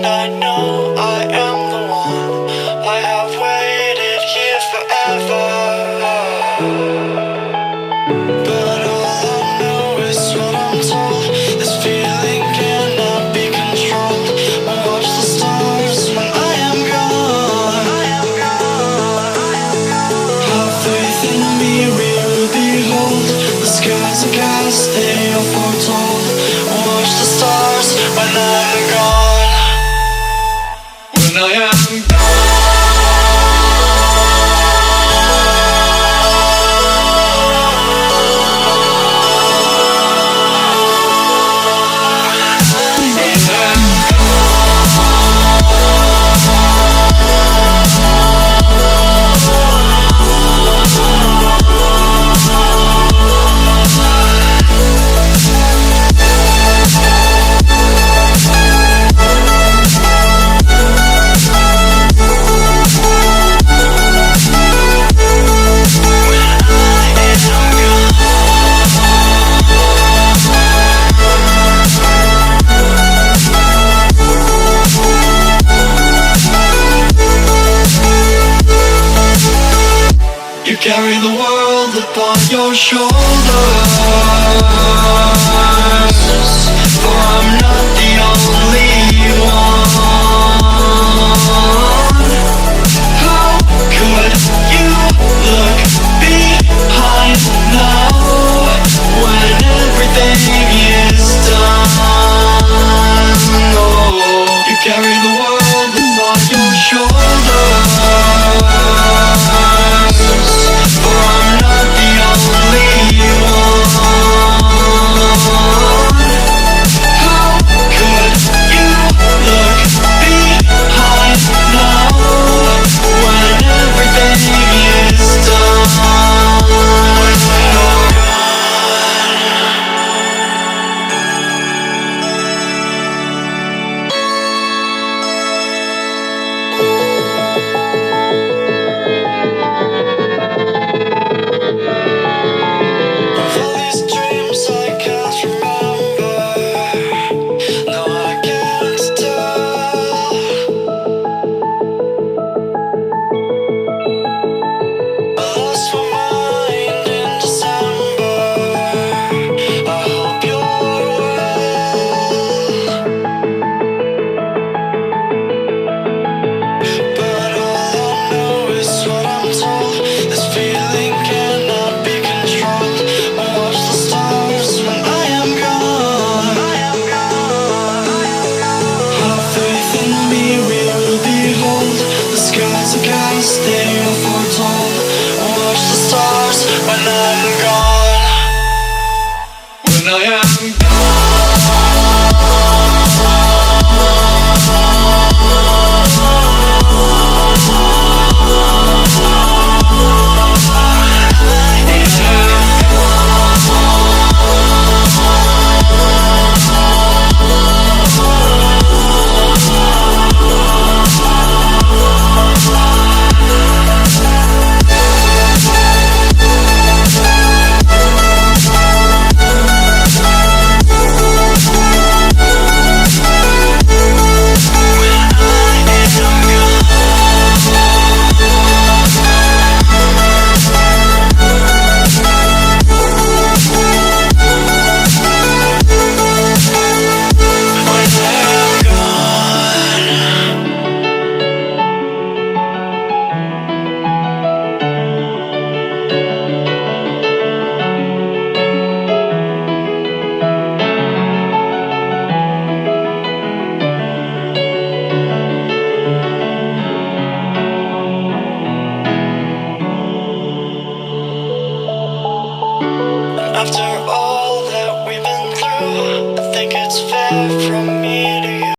and I know I am the one. I have waited here forever, but all I know is what I'm told. This feeling cannot be controlled. Watch the stars when I am gone. Have faith in me, we will behold. The skies are cast, they are foretold. Watch the stars when I'm gone. When I am gone. You carry the world upon your shoulders, for I'm not the only one. How could you look behind now when everything is done? Oh, you carry the world upon your shoulders, for I'm not the only one. How could you look behind now when everything is done? When you're of all these dreams I can't remember, no I can't tell. I lost my mind in December, I hope you're well. But all I know is what I'm told. This feeling cannot be controlled. Watch the stars when I am gone. Have faith in me, we will behold. The skies are cast, they are foretold. Watch the stars when I'm gone.